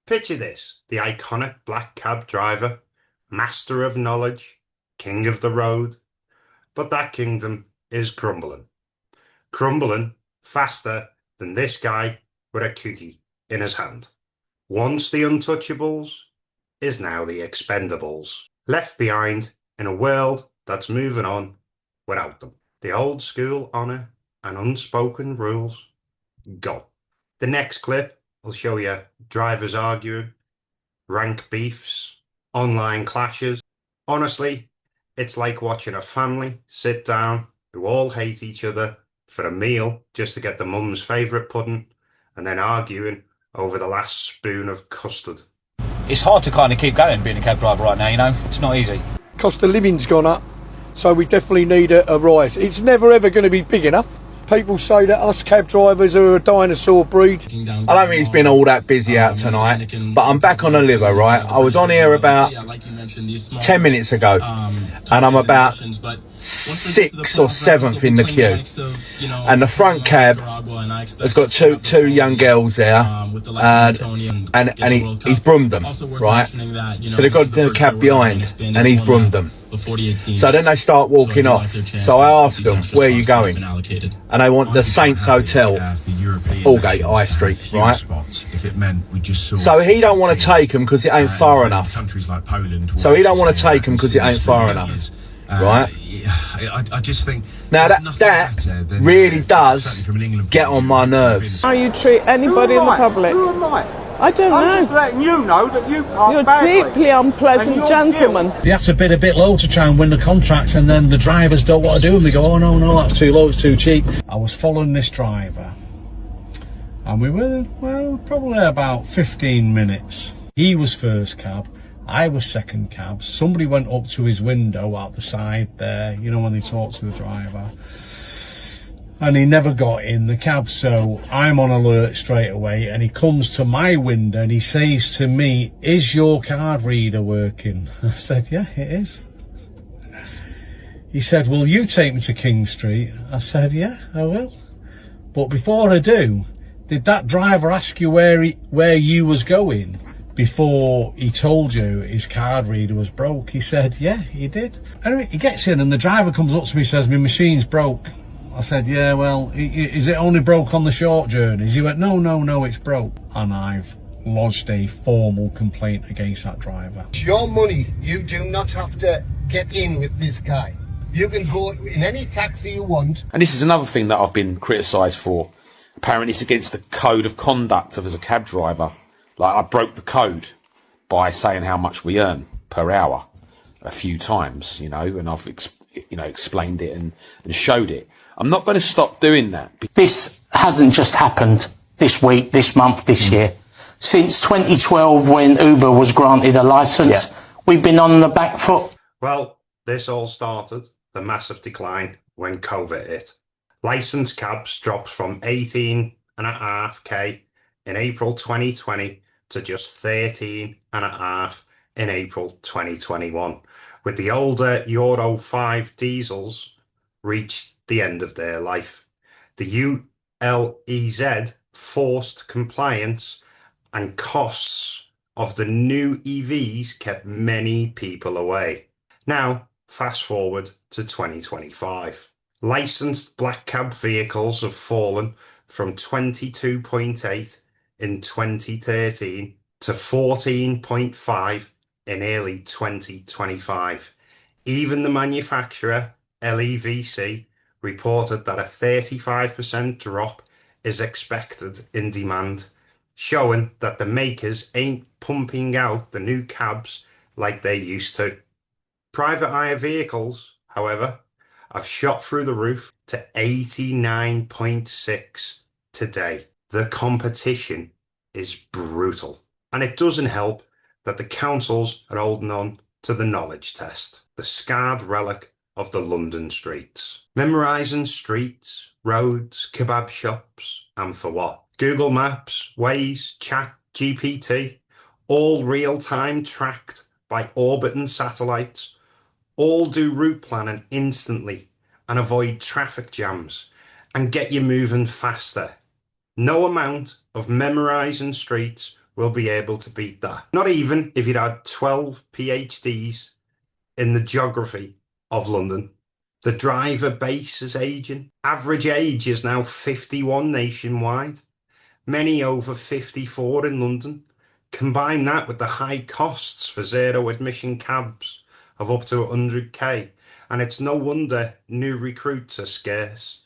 Picture this, the iconic black cab driver, master of knowledge, king of the road. But that kingdom is crumbling. Crumbling faster than this guy with a cookie in his hand. Once the untouchables is now the expendables. Left behind in a world that's moving on without them. The old school honour and unspoken rules, gone. The next clip will show you drivers arguing, rank beefs, online clashes. Honestly, it's like watching a family sit down who all hate each other for a meal just to get the mum's favourite pudding and then arguing over the last spoon of custard. It's hard to kind of keep going being a cab driver right now, you know, it's not easy. Cost of living's gone up, so we definitely need a rise. It's never ever going to be big enough. People say that us cab drivers are a dinosaur breed. I don't think it's been all that busy out tonight, but I'm back on the liver, right? I was on here about 10 minutes ago, and I'm about 6th or 7th in the queue. And the front cab has got two young girls there, and he's broomed them, right? So they've got the cab behind, and he's broomed them. So then they start walking off. So I ask them, where are you going? And they want the Saints Hotel, Aldgate High Street, right? So he don't want to take them because it ain't far enough. So he don't want to take them because it ain't far enough, right? I just think now that really does get on my nerves. How you treat anybody in the public? Who am I? I don't know. I'm just letting you know that you are You're badly. deeply unpleasant gentleman. You have to bid a bit low to try and win the contracts, and then the drivers don't want to do them. They go, oh no, that's too low, it's too cheap. I was following this driver, and we were, well, probably about 15 minutes. He was first cab, I was second cab. Somebody went up to his window out the side there, you know, when they talk to the driver. And he never got in the cab, so I'm on alert straight away, and he comes to my window and he says to me, is your card reader working? I said, yeah, it is. He said, will you take me to King Street? I said, yeah, I will. But before I do, did that driver ask you where you was going before he told you his card reader was broke? He said, yeah, he did. Anyway, he gets in and the driver comes up to me and says, my machine's broke. I said, yeah, well, is it only broke on the short journeys? He went, no, it's broke. And I've lodged a formal complaint against that driver. It's your money. You do not have to get in with this guy. You can go in any taxi you want. And this is another thing that I've been criticised for. Apparently it's against the code of conduct of as a cab driver. Like, I broke the code by saying how much we earn per hour a few times, you know, and I've explained it and showed it. I'm not going to stop doing that. This hasn't just happened this week, this month, this year. Since 2012, when Uber was granted a licence, we've been on the back foot. Well, this all started the massive decline when COVID hit. Licensed cabs dropped from 18.5k in April 2020 to just 13.5 in April 2021, with the older Euro 5 diesels reached the end of their life. The ULEZ forced compliance and costs of the new EVs kept many people away. Now, fast forward to 2025. Licensed black cab vehicles have fallen from 22.8 in 2013 to 14.5 in early 2025. Even the manufacturer, LEVC, reported that a 35% drop is expected in demand, showing that the makers ain't pumping out the new cabs like they used to. Private hire vehicles, however, have shot through the roof to 89.6 today. The competition is brutal, and it doesn't help that the councils are holding on to the knowledge test, the scarred relic of the London streets. Memorising streets, roads, kebab shops, and for what? Google Maps, Waze, Chat, GPT, all real-time tracked by orbiting satellites, all do route planning instantly and avoid traffic jams and get you moving faster. No amount of memorising streets will be able to beat that. Not even if you'd had 12 PhDs in the geography of London. The driver base is aging. Average age is now 51 nationwide, many over 54 in London. Combine that with the high costs for zero admission cabs of up to 100k, and it's no wonder new recruits are scarce.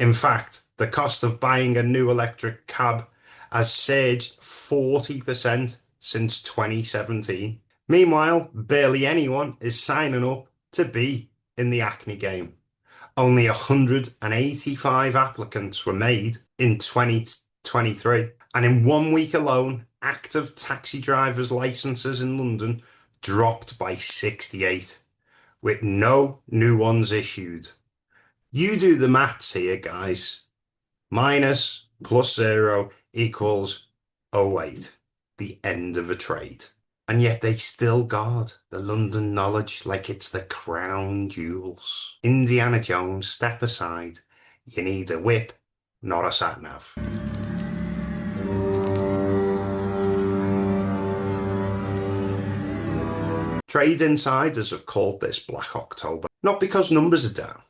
In fact, the cost of buying a new electric cab has surged 40% since 2017. Meanwhile, barely anyone is signing up to be in the Hackney game. Only 185 applicants were made in 2023. And in 1 week alone, active taxi drivers' licenses in London dropped by 68, with no new ones issued. You do the maths here, guys. Minus plus 0 equals 08, the end of a trade. And yet they still guard the London knowledge like it's the crown jewels. Indiana Jones, step aside. You need a whip, not a sat-nav. Trade insiders have called this Black October, not because numbers are down,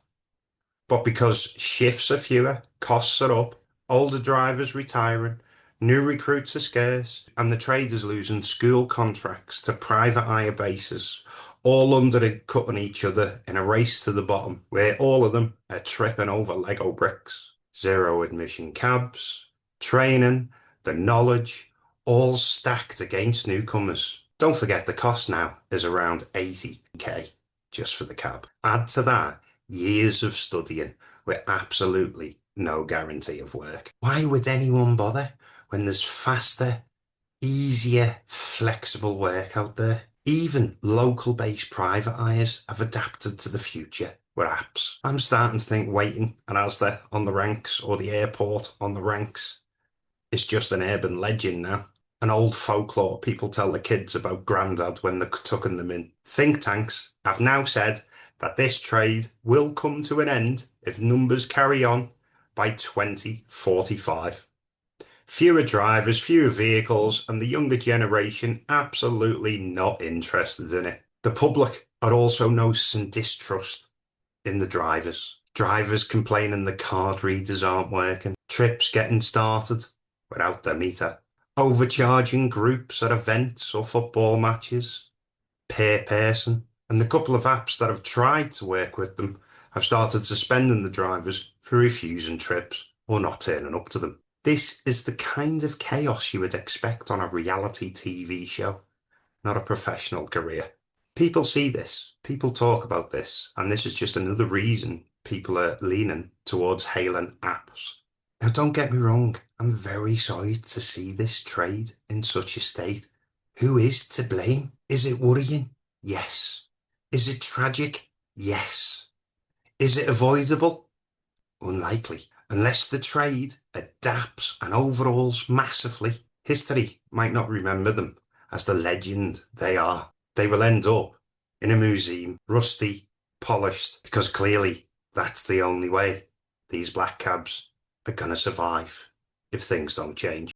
but because shifts are fewer, costs are up, older drivers retiring, new recruits are scarce, and the traders losing school contracts to private hire bases, all undercutting each other in a race to the bottom, where all of them are tripping over Lego bricks. Zero admission cabs, training, the knowledge, all stacked against newcomers. Don't forget the cost now is around 80k just for the cab. Add to that years of studying with absolutely no guarantee of work. Why would anyone bother when there's faster, easier, flexible work out there? Even local-based private hires have adapted to the future with apps. I'm starting to think waiting an Asda on the ranks or the airport on the ranks is just an urban legend now. An old folklore people tell the kids about Grandad when they're tucking them in. Think tanks have now said that this trade will come to an end if numbers carry on by 2045. Fewer drivers, fewer vehicles, and the younger generation absolutely not interested in it. The public are also noticing distrust in the drivers. Drivers complaining the card readers aren't working, trips getting started without their meter, overcharging groups at events or football matches, per person, and the couple of apps that have tried to work with them have started suspending the drivers for refusing trips or not turning up to them. This is the kind of chaos you would expect on a reality TV show, not a professional career. People see this, people talk about this, and this is just another reason people are leaning towards hailing apps. Now, don't get me wrong, I'm very sorry to see this trade in such a state. Who is to blame? Is it worrying? Yes. Is it tragic? Yes. Is it avoidable? Unlikely. Unless the trade adapts and overhauls massively, history might not remember them as the legend they are. They will end up in a museum, rusty, polished, because clearly that's the only way these black cabs are going to survive if things don't change.